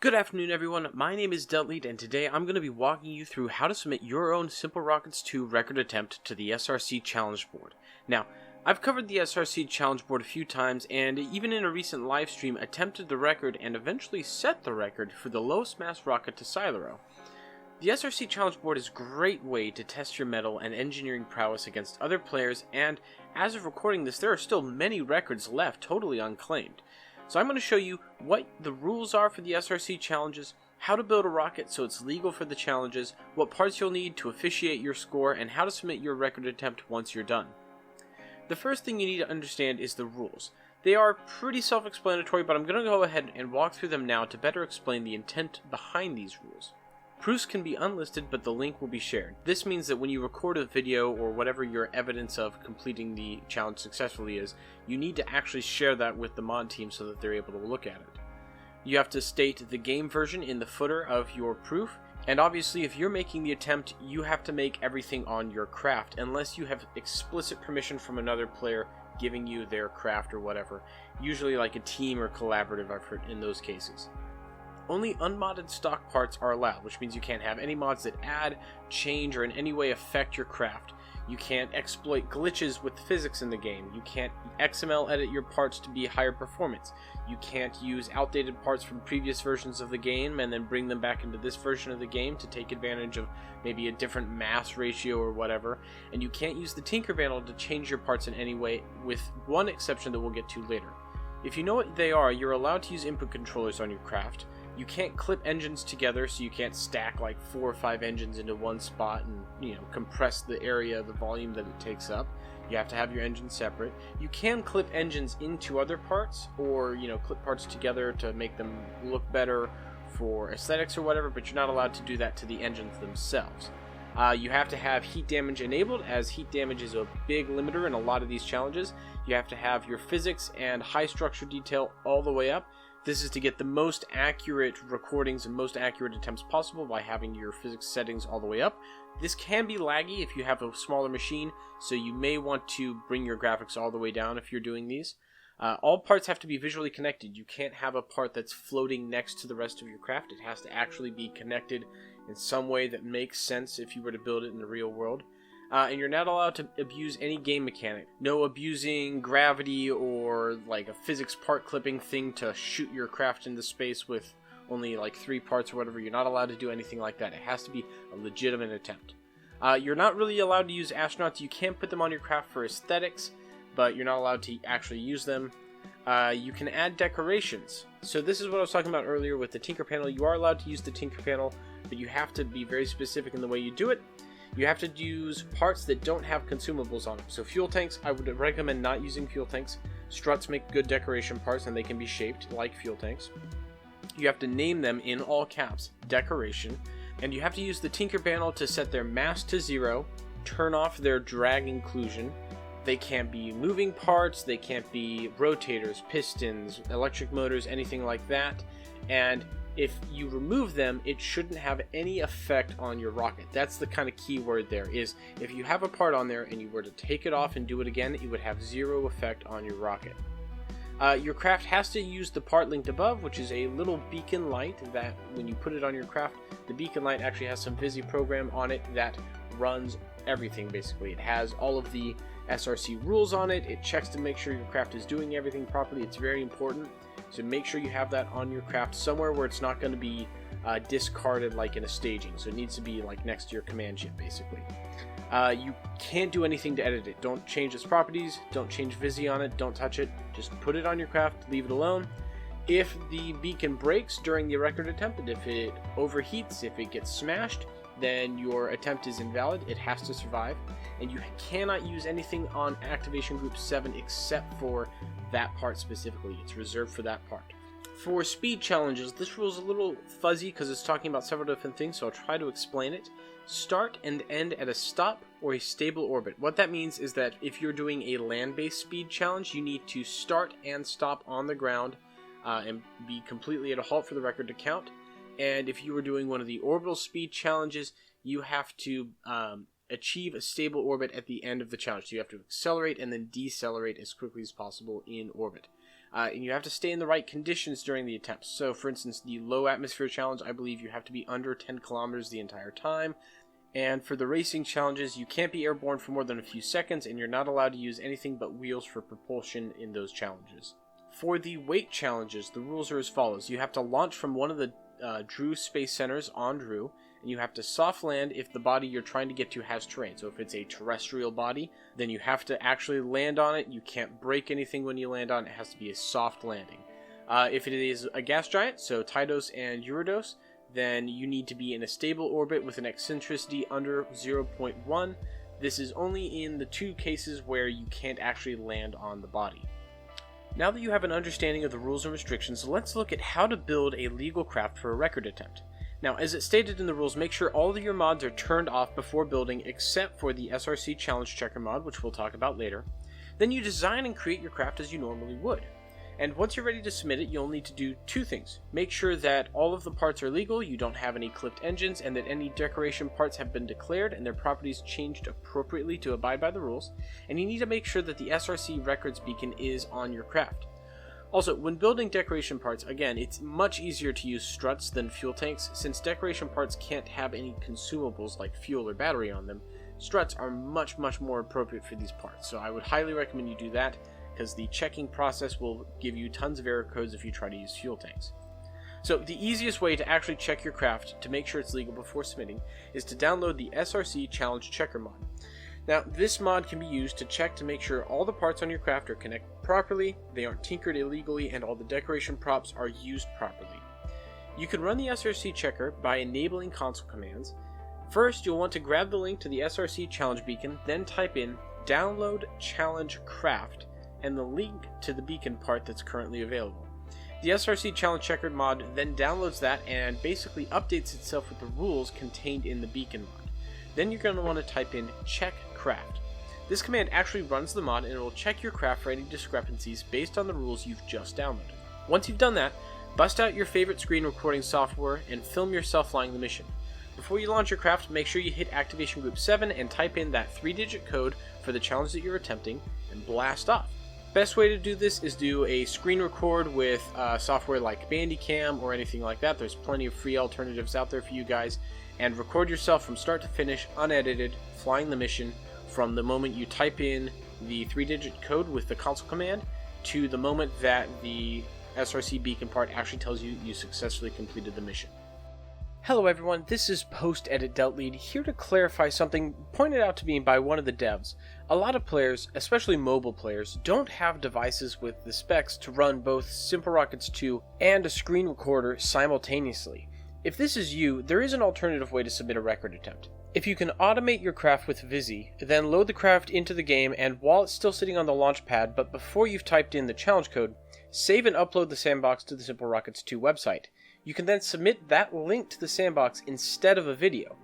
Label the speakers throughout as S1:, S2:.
S1: Good afternoon, everyone. My name is Delete, and today I'm going to be walking you through how to submit your own SimpleRockets 2 record attempt to the SRC Challenge Board. Now, I've covered the SRC Challenge Board a few times, and even in a recent live stream attempted the record and eventually set the record for the lowest mass rocket to Silo. The SRC Challenge Board is a great way to test your mettle and engineering prowess against other players, and as of recording this, there are still many records left totally unclaimed. So I'm going to show you what the rules are for the SRC challenges, how to build a rocket so it's legal for the challenges, what parts you'll need to officiate your score, and how to submit your record attempt once you're done. The first thing you need to understand is the rules. They are pretty self-explanatory, but I'm going to go ahead and walk through them now to better explain the intent behind these rules. Proofs can be unlisted, but the link will be shared. This means that when you record a video or whatever your evidence of completing the challenge successfully is, you need to actually share that with the mod team so that they're able to look at it. You have to state the game version in the footer of your proof, and obviously if you're making the attempt, you have to make everything on your craft, unless you have explicit permission from another player giving you their craft or whatever, usually like a team or collaborative effort in those cases. Only unmodded stock parts are allowed, which means you can't have any mods that add, change, or in any way affect your craft. You can't exploit glitches with physics in the game. You can't XML edit your parts to be higher performance. You can't use outdated parts from previous versions of the game and then bring them back into this version of the game to take advantage of maybe a different mass ratio or whatever. And you can't use the Tinker panel to change your parts in any way, with one exception that we'll get to later. If you know what they are, you're allowed to use input controllers on your craft. You can't clip engines together, so you can't stack like 4 or 5 engines into one spot and, compress the area, the volume that it takes up. You have to have your engines separate. You can clip engines into other parts, or, clip parts together to make them look better for aesthetics or whatever, but you're not allowed to do that to the engines themselves. You have to have heat damage enabled, as heat damage is a big limiter in a lot of these challenges. You have to have your physics and high structure detail all the way up. This is to get the most accurate recordings and most accurate attempts possible by having your physics settings all the way up. This can be laggy if you have a smaller machine, so you may want to bring your graphics all the way down if you're doing these. All parts have to be visually connected. You can't have a part that's floating next to the rest of your craft. It has to actually be connected in some way that makes sense if you were to build it in the real world. And you're not allowed to abuse any game mechanic. No abusing gravity or like a physics part clipping thing to shoot your craft into space with only like 3 parts or whatever. You're not allowed to do anything like that. It has to be a legitimate attempt. You're not really allowed to use astronauts. You can put them on your craft for aesthetics, but you're not allowed to actually use them. You can add decorations. So this is what I was talking about earlier with the Tinker panel. You are allowed to use the Tinker panel, but you have to be very specific in the way you do it. You have to use parts that don't have consumables on them. So fuel tanks, I would recommend not using fuel tanks. Struts make good decoration parts and they can be shaped like fuel tanks. You have to name them in all caps, decoration. And you have to use the Tinker panel to set their mass to 0, turn off their drag inclusion. They can't be moving parts, they can't be rotators, pistons, electric motors, anything like that. And if you remove them, it shouldn't have any effect on your rocket. That's the kind of key word there, is if you have a part on there and you were to take it off and do it again, it would have 0 effect on your rocket. Your craft has to use the part linked above, which is a little beacon light that when you put it on your craft, the beacon light actually has some Visi program on it that runs everything basically. It has all of the SRC rules on it. It checks to make sure your craft is doing everything properly. It's very important. So make sure you have that on your craft somewhere where it's not going to be discarded like in a staging. So it needs to be like next to your command ship basically. You can't do anything to edit it. Don't change its properties, don't change Visi on it, don't touch it. Just put it on your craft, leave it alone. If the beacon breaks during the record attempt, and if it overheats, if it gets smashed, then your attempt is invalid. It has to survive. And you cannot use anything on activation group 7 except for that part specifically. It's reserved for that part. For speed challenges, this rule is a little fuzzy because it's talking about several different things, so I'll try to explain it. Start and end at a stop or a stable orbit. What that means is that if you're doing a land-based speed challenge, you need to start and stop on the ground and be completely at a halt for the record to count. And if you were doing one of the orbital speed challenges, you have to achieve a stable orbit at the end of the challenge. So you have to accelerate and then decelerate as quickly as possible in orbit. And you have to stay in the right conditions during the attempts. So, for instance, the low atmosphere challenge, I believe you have to be under 10 kilometers the entire time. And for the racing challenges, you can't be airborne for more than a few seconds, and you're not allowed to use anything but wheels for propulsion in those challenges. For the weight challenges, the rules are as follows. You have to launch from one of the Drew Space Centers on Drew, and you have to soft land if the body you're trying to get to has terrain. So if it's a terrestrial body, then you have to actually land on it. You can't break anything when you land on it. It has to be a soft landing. If it is a gas giant, so Tydos and Eurydos, then you need to be in a stable orbit with an eccentricity under 0.1. This is only in the 2 cases where you can't actually land on the body. Now that you have an understanding of the rules and restrictions, let's look at how to build a legal craft for a record attempt. Now, as it stated in the rules, make sure all of your mods are turned off before building except for the SRC Challenge Checker mod, which we'll talk about later. Then you design and create your craft as you normally would. And once you're ready to submit it, you'll need to do 2 things. Make sure that all of the parts are legal, you don't have any clipped engines, and that any decoration parts have been declared and their properties changed appropriately to abide by the rules. And you need to make sure that the SRC Records beacon is on your craft. Also, when building decoration parts, again, it's much easier to use struts than fuel tanks. Since decoration parts can't have any consumables like fuel or battery on them, struts are much more appropriate for these parts. So I would highly recommend you do that, because the checking process will give you tons of error codes if you try to use fuel tanks. So the easiest way to actually check your craft to make sure it's legal before submitting is to download the SRC Challenge Checker mod. Now, this mod can be used to check to make sure all the parts on your craft are connected properly, they aren't tinkered illegally, and all the decoration props are used properly. You can run the SRC checker by enabling console commands. First, you'll want to grab the link to the SRC Challenge beacon, then type in download challenge craft and the link to the beacon part that's currently available. The SRC Challenge Checker mod then downloads that and basically updates itself with the rules contained in the beacon mod. Then you're going to want to type in check craft. This command actually runs the mod and it will check your craft for any discrepancies based on the rules you've just downloaded. Once you've done that, bust out your favorite screen recording software and film yourself flying the mission. Before you launch your craft, make sure you hit Activation Group 7 and type in that 3-digit code for the challenge that you're attempting and blast off. Best way to do this is do a screen record with software like Bandicam or anything like that. There's plenty of free alternatives out there for you guys. And record yourself from start to finish, unedited, flying the mission from the moment you type in the 3-digit code with the console command to the moment that the SRC beacon part actually tells you you successfully completed the mission. Hello everyone, this is Post-Edit Deltlead here to clarify something pointed out to me by one of the devs. A lot of players, especially mobile players, don't have devices with the specs to run both SimpleRockets 2 and a screen recorder simultaneously. If this is you, there is an alternative way to submit a record attempt. If you can automate your craft with Visi, then load the craft into the game and while it's still sitting on the launch pad but before you've typed in the challenge code, save and upload the sandbox to the SimpleRockets 2 website. You can then submit that link to the sandbox instead of a video.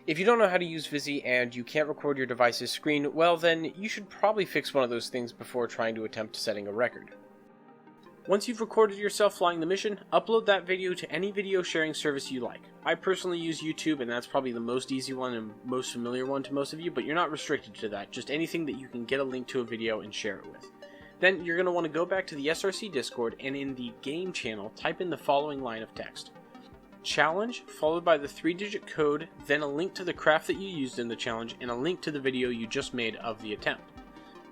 S1: If you don't know how to use Visi and you can't record your device's screen, well then you should probably fix one of those things before trying to attempt setting a record. Once you've recorded yourself flying the mission, upload that video to any video sharing service you like. I personally use YouTube and that's probably the most easy one and most familiar one to most of you, but you're not restricted to that, just anything that you can get a link to a video and share it with. Then you're going to want to go back to the SRC Discord and in the game channel type in the following line of text. Challenge, followed by the 3-digit code, then a link to the craft that you used in the challenge, and a link to the video you just made of the attempt.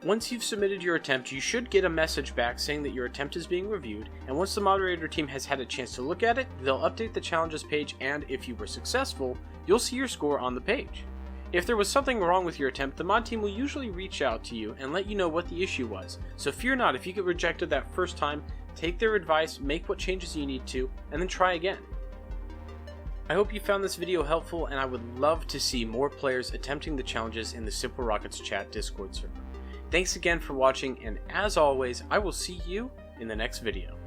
S1: Once you've submitted your attempt, you should get a message back saying that your attempt is being reviewed, and once the moderator team has had a chance to look at it, they'll update the challenges page, and if you were successful, you'll see your score on the page. If there was something wrong with your attempt, the mod team will usually reach out to you and let you know what the issue was. So fear not, if you get rejected that first time, take their advice, make what changes you need to, and then try again. I hope you found this video helpful, and I would love to see more players attempting the challenges in the SimpleRockets Chat Discord server. Thanks again for watching, and as always, I will see you in the next video.